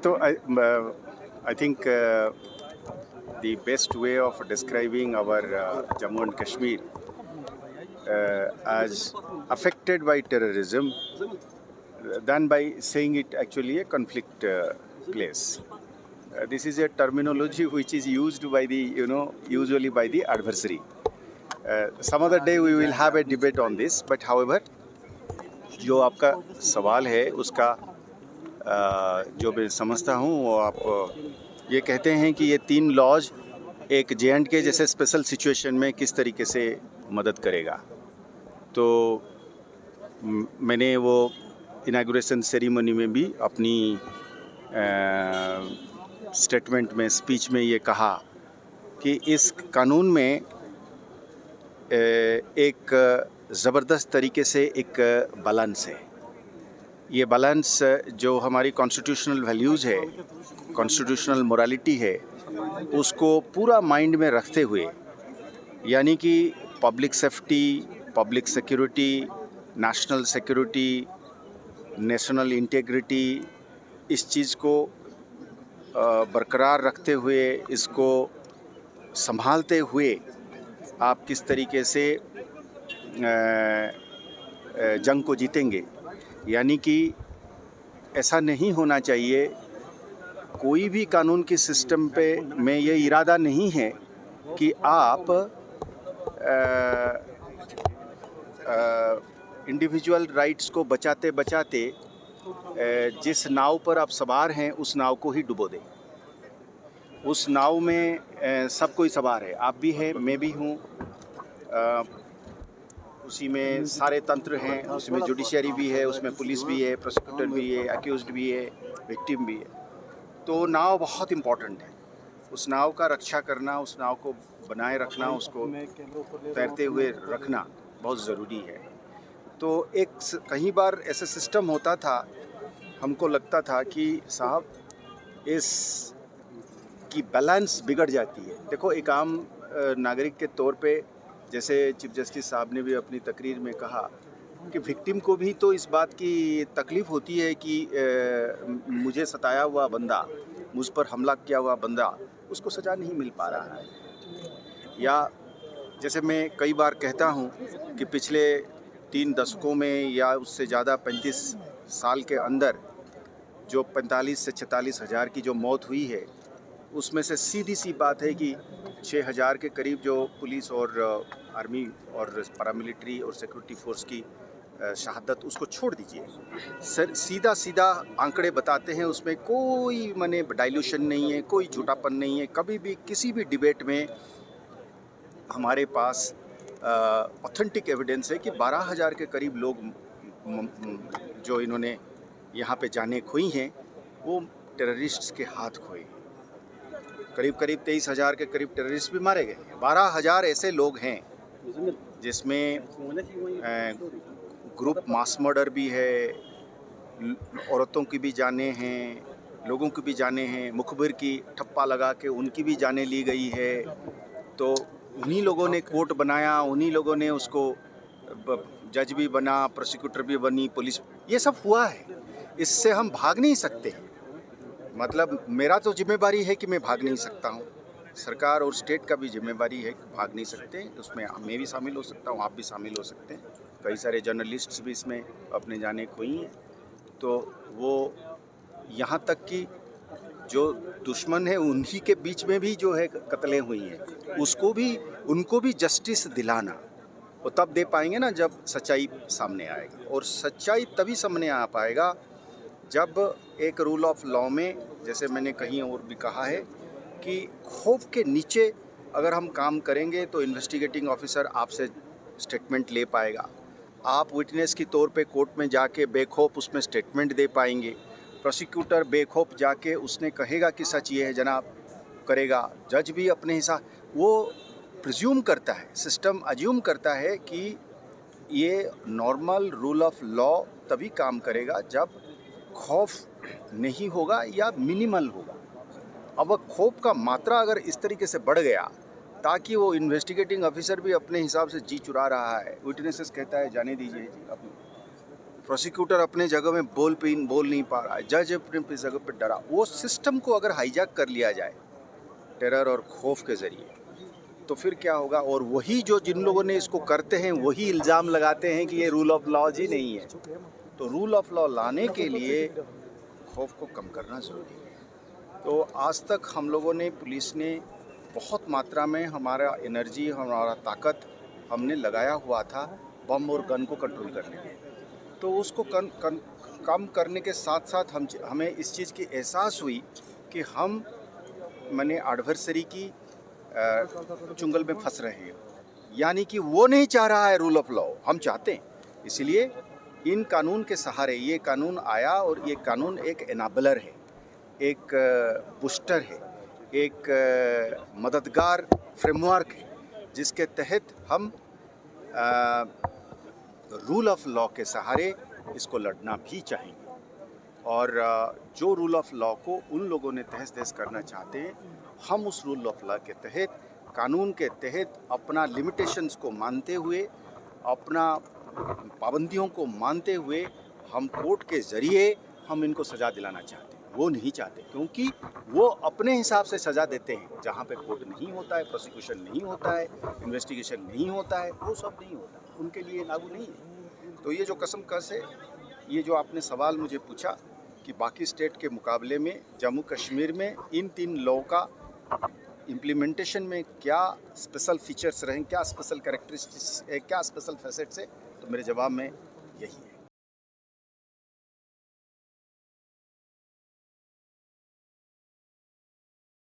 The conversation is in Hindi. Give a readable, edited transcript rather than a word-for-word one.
So I think the best way of describing our Jammu and Kashmir as affected by terrorism than by saying it actually a conflict place. This is a terminology which is used by the usually by the adversary. Some other day we will have a debate on this, but however जो आपका सवाल है उसका जो मैं समझता हूँ वो आप ये कहते हैं कि ये 3 लॉज एक J&K जैसे स्पेशल सिचुएशन में किस तरीके से मदद करेगा। तो मैंने वो इनागुरेशन सेरेमनी में भी अपनी स्टेटमेंट में स्पीच में ये कहा कि इस कानून में एक ज़बरदस्त तरीके से एक बैलेंस है। ये बैलेंस जो हमारी कॉन्स्टिट्यूशनल वैल्यूज़ है, कॉन्स्टिट्यूशनल मोरालिटी है, उसको पूरा माइंड में रखते हुए, यानी कि public safety, public security, national security, national integrity, इस चीज़ को बरकरार रखते हुए, इसको संभालते हुए आप किस तरीके से जंग को जीतेंगे। यानी कि ऐसा नहीं होना चाहिए, कोई भी कानून के सिस्टम पे में ये इरादा नहीं है कि आप इंडिविजुअल राइट्स को बचाते बचाते जिस नाव पर आप सवार हैं उस नाव को ही डुबो दें। उस नाव में सब कोई सवार है, आप भी हैं, मैं भी हूँ, उसी में सारे तंत्र हैं, उसमें जुडिशरी भी है, उसमें पुलिस भी है, प्रोसिक्यूटर भी है, एक्यूज्ड भी है, विक्टिम भी है। तो नाव बहुत इम्पॉर्टेंट है, उस नाव का रक्षा करना, उस नाव को बनाए रखना, उसको तैरते हुए रखना बहुत ज़रूरी है। तो एक कई बार ऐसा सिस्टम होता था, हमको लगता था कि साहब इस की बैलेंस बिगड़ जाती है। देखो, एक आम नागरिक के तौर पे, जैसे चीफ जस्टिस साहब ने भी अपनी तकरीर में कहा कि विक्टिम को भी तो इस बात की तकलीफ़ होती है कि मुझे सताया हुआ बंदा, मुझ पर हमला किया हुआ बंदा, उसको सज़ा नहीं मिल पा रहा है। या जैसे मैं कई बार कहता हूँ कि पिछले 3 दशकों में या उससे ज़्यादा 35 साल के अंदर जो 45 से 46 हज़ार की जो मौत हुई है, उसमें से सीधी सी बात है कि 6,000 के करीब जो पुलिस और आर्मी और पैरामिलिट्री और सिक्योरिटी फोर्स की शहादत, उसको छोड़ दीजिए। सर सीधा सीधा आंकड़े बताते हैं, उसमें कोई माने डाइल्यूशन नहीं है, कोई झूठापन नहीं है। कभी भी किसी भी डिबेट में हमारे पास ऑथेंटिक एविडेंस है कि 12,000 के करीब लोग जो इन्होंने यहाँ पे जानें खोई हैं, वो टेररिस्ट्स के हाथ खोए। करीब 23,000 के करीब टेररिस्ट भी मारे गए। 12,000 ऐसे लोग हैं जिसमें ग्रुप मास मर्डर भी है, औरतों की भी जानें हैं, लोगों की भी जानें हैं, मुखबिर की ठप्पा लगा के उनकी भी जानें ली गई है। तो उन्हीं लोगों ने कोर्ट बनाया, उन्हीं लोगों ने उसको जज भी बना, प्रोसिक्यूटर भी बनी, पुलिस, ये सब हुआ है। इससे हम भाग नहीं सकते। मतलब मेरा तो जिम्मेदारी है कि मैं भाग नहीं सकता हूँ, सरकार और स्टेट का भी जिम्मेदारी है कि भाग नहीं सकते। उसमें मैं भी शामिल हो सकता हूँ, आप भी शामिल हो सकते हैं। कई सारे जर्नलिस्ट्स भी इसमें अपने जाने खोई हैं। तो वो यहाँ तक कि जो दुश्मन है उन्हीं के बीच में भी जो है कत्लें हुई हैं, उसको भी, उनको भी जस्टिस दिलाना, वो तब दे पाएंगे ना जब सच्चाई सामने आएगा। और सच्चाई तभी सामने आ पाएगा जब एक रूल ऑफ लॉ में, जैसे मैंने कहीं और भी कहा है कि खौफ के नीचे अगर हम काम करेंगे तो इन्वेस्टिगेटिंग ऑफिसर आपसे स्टेटमेंट ले पाएगा, आप विटनेस के तौर पे कोर्ट में जाके बेखौफ उसमें स्टेटमेंट दे पाएंगे, प्रोसिक्यूटर बेखौफ जाके उसने कहेगा कि सच ये है जनाब, करेगा, जज भी अपने हिसाब, वो प्रिज्यूम करता है, सिस्टम अज्यूम करता है कि ये नॉर्मल रूल ऑफ लॉ तभी काम करेगा जब खौफ नहीं होगा या मिनिमल होगा। अब वह खौफ का मात्रा अगर इस तरीके से बढ़ गया ताकि वो इन्वेस्टिगेटिंग ऑफिसर भी अपने हिसाब से जी चुरा रहा है, विटनेसेस कहता है जाने दीजिए जी, अपने प्रोसिक्यूटर अपने जगह में बोल नहीं पा रहा है, जज अपने जगह पे डरा। वो सिस्टम को अगर हाईजैक कर लिया जाए टेरर और खौफ के ज़रिए, तो फिर क्या होगा? और वही जो जिन लोगों ने इसको करते हैं वही इल्ज़ाम लगाते हैं कि ये रूल ऑफ लॉ ही नहीं है। तो रूल ऑफ लॉ लाने के लिए खौफ को कम करना ज़रूरी है। तो आज तक हम लोगों ने, पुलिस ने बहुत मात्रा में हमारा एनर्जी, हमारा ताकत हमने लगाया हुआ था बम और गन को कंट्रोल करने में। तो उसको कम करने के साथ साथ हमें इस चीज़ की एहसास हुई कि हम माने एडवर्सरी की चुंगल में फंस रहे हैं, यानी कि वो नहीं चाह रहा है रूल ऑफ लॉ, हम चाहते हैं। इसलिए इन कानून के सहारे ये कानून आया, और ये कानून एक एनाबलर है, एक बूस्टर है, एक मददगार फ्रेमवर्क है, जिसके तहत हम रूल ऑफ लॉ के सहारे इसको लड़ना भी चाहेंगे। और जो रूल ऑफ लॉ को उन लोगों ने तहस नहस करना चाहते हैं, हम उस रूल ऑफ लॉ के तहत, कानून के तहत अपना लिमिटेशंस को मानते हुए, अपना पाबंदियों को मानते हुए, हम कोर्ट के ज़रिए हम इनको सज़ा दिलाना चाहते हैं। वो नहीं चाहते, क्योंकि वो अपने हिसाब से सज़ा देते हैं। जहाँ पे कोर्ट नहीं होता है, प्रोसिक्यूशन नहीं होता है, इन्वेस्टिगेशन नहीं होता है, वो सब नहीं होता, उनके लिए लागू नहीं है। तो ये जो कसम-कस है, ये जो आपने सवाल मुझे पूछा कि बाकी स्टेट के मुकाबले में जम्मू कश्मीर में इन 3 लॉ का इम्प्लीमेंटेशन में क्या स्पेशल फीचर्स रहें, क्या स्पेशल कैरेक्टरिस्टिक्स है, क्या स्पेशल फैसेट्स है, तो मेरे जवाब में यही है।